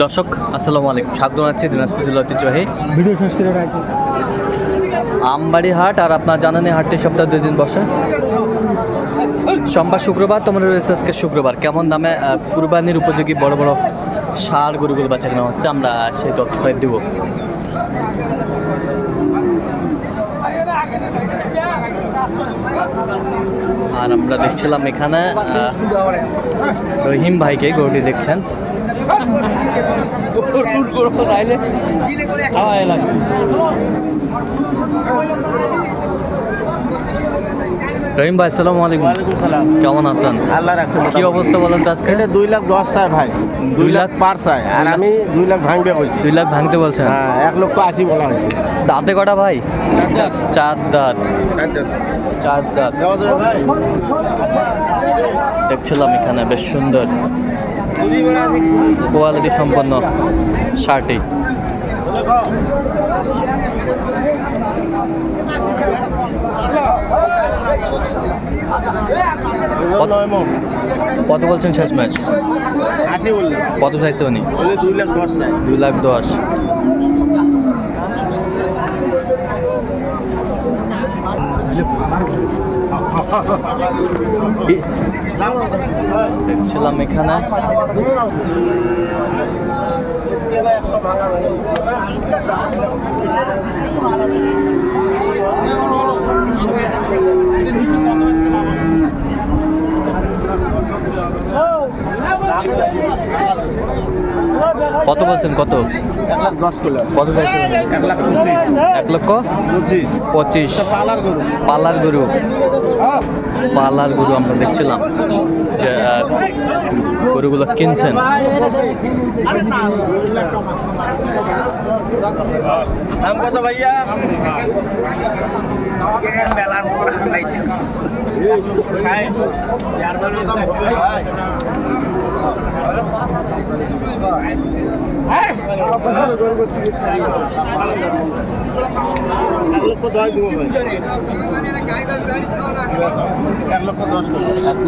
দর্শক আসসালামু আলাইকুম, স্বাগত জানাচ্ছি দিনাজপুর জেলা ঐতিহ্যবাহী ভিডিও শেষ করে রাখি আমবাড়ি হাট। আর আপনার জানেন এই হাটটি সপ্তাহে 2 দিন বসে, সোমবার শুক্রবার। তোমার রয়েছে আজকে শুক্রবার। কেমন দামে কুরবানির উপযোগী বড় বড় ষাঁড় গরুগুলো বাচ্চা কেনা হচ্ছে, আমরা সেই তথ্য দেব। আর আমরা দেখছিলাম এখানে রহিম ভাইকে গরুটি দেখছেন। রহিম ভাই আসসালামু আলাইকুম। কেমন আছেন? আল্লাহ রাখছেন। কি অবস্থা বলেন তো আজকে? 2,10,000 চাই ভাই, 2 লাখ পার চাই, আর আমি 2 লাখ ভাঙবে বলছি। 2 লাখ ভাঙতে বলছেন? হ্যাঁ, 1,80,000 বলা হয়েছে। দাঁতে কটা ভাই? 4 দাঁত। 4 দাঁত ভাই দেখছিলাম এখানে, বেশ সুন্দর কোয়ালিটি সম্পন্ন শার্টি। কত বলছেন শেষ ম্যাচ? 80 বললেন। কত চাইছে উনি? 2,10,000 চাই। 2,10,000। দেখছিলাম এখানে কত বলছেন? কত 1,10,000 কত চাইছেন? 1,25,000। পালার গরু আমরা দেখছিলাম যে গরুগুলো কিনছেন। দাম কত ভাইয়া?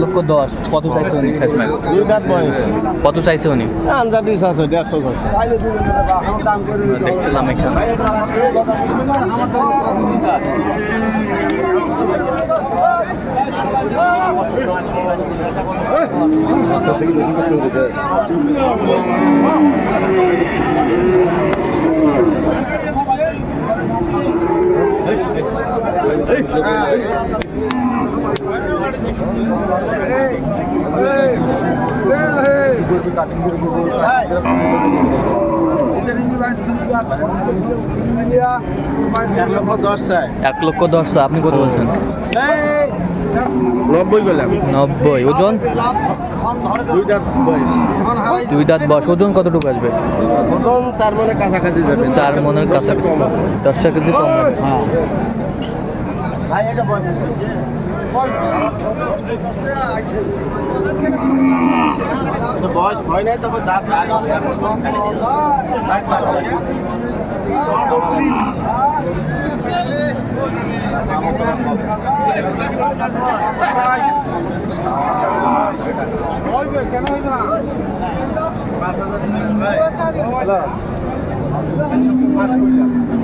লক্ষ 10। কত চাইছে উনি শেষ ম্যাচ? 2 দাঁত বয়স। কত চাইছে উনি? আন্দাজ আছে 150 দেখছিলাম এখানে $1,10,000। আপনি কত বলছেন? 90 বললাম। 90। ওজন? 2 দাঁত বয়স। 2 দাঁত বয়স। ওজন কতটুকু আসবে? ওজন 4 মনের কাছাকাছি যাবে। 4 মনের কাছাকাছি। 10 কেজি কম। হ্যাঁ ভাই, এটা বয়স হয় নাই, তবে দাঁত কেন হইবে না?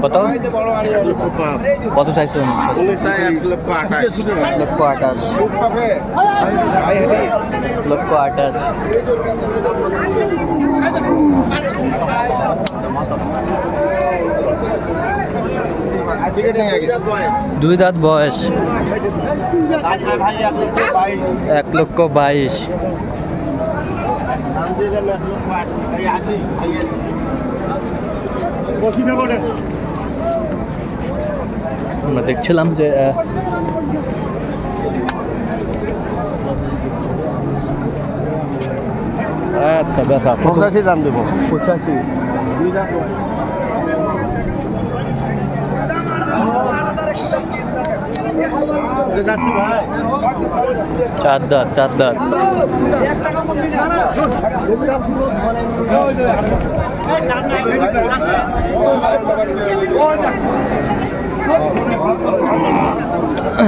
কত কত চাইছে? 1,28,000। 1,28,000। দুই দাঁত বয়স। 1,22,000। আমরা দেখছিলাম যে আচ্ছা বেচা 85 দাম দেবো। 85। 4 দাঁত। 4 দাঁত।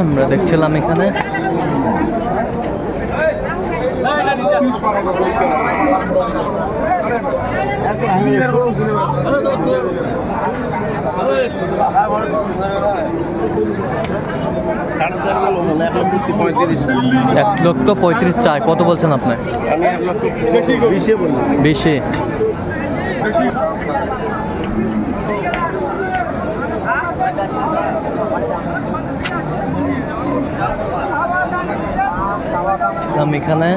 আমরা দেখছিলাম এখানে 1,35,000 চাই, কত বলছেন আপনি? আমি 1,20,000 বলি। 20 ছিলাম এখানে।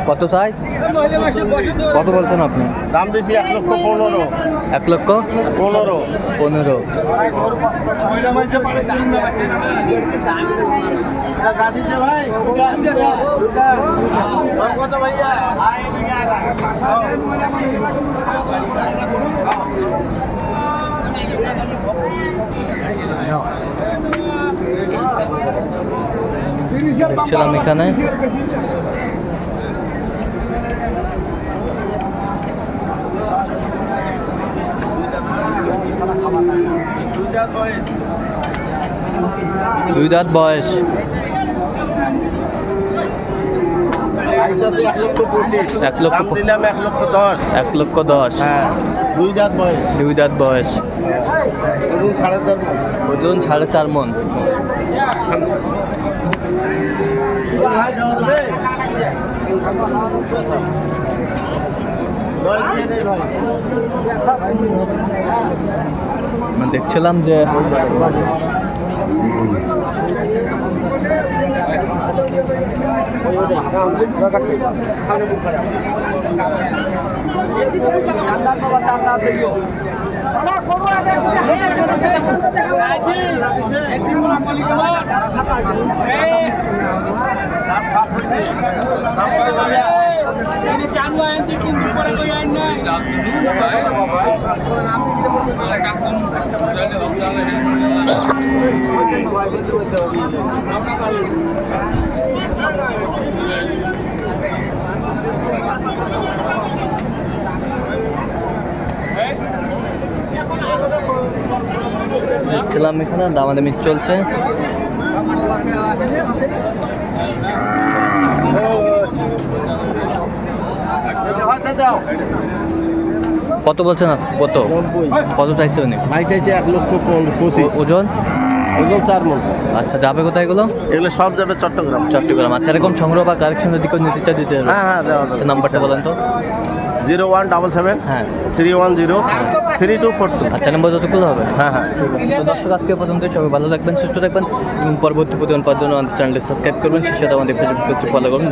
কত চাই? কত বলছেন আপনি? দাম দিয়েছি 1,15,000। 1,15,000? 15 ভাই কত ভাইয়া? দেখছিলাম এখানে। দুই দাঁত বয়স। 1,25,000 দিলাম। 1,10,000। 1,10,000। হ্যাঁ, 2 দাঁত বয়স। 2 দাঁত বয়স। ওজন 4.5 ওজন 4.5 মন। দেখছিলাম যে দেখছিলাম এখানে দামাদামি চলছে। কত বলছেন আজকে? কত কত চাইছে উনি? ভাই চাইছে 1,25,000। ওজন? ওজন 4 মণ। আচ্ছা, যাবে কোথায় এগুলো? এগুলো সব যাবে চট্টগ্রাম। চট্টগ্রাম। আচ্ছা, এরকম সংগ্রহ বা কালেকশনের দিকেও নিতে চাই, দিতে হবে? হ্যাঁ হ্যাঁ, দেওয়া যাবে। আচ্ছা, নাম্বারটা বলেন তো। 0177 হ্যাঁ 310 3242। আচ্ছা, নাম্বার যতগুলো হবে। হ্যাঁ হ্যাঁ। তো দর্শক, আজকে পর্যন্ত সবাই ভালো থাকবেন, সুস্থ থাকবেন এবং পরবর্তী প্রতিদিন পাওয়ার জন্য আমাদের চ্যানেলটি সাবস্ক্রাইব করবেন। সেই সাথে আমাদের ফেসবুক পেজটি ফলো করুন।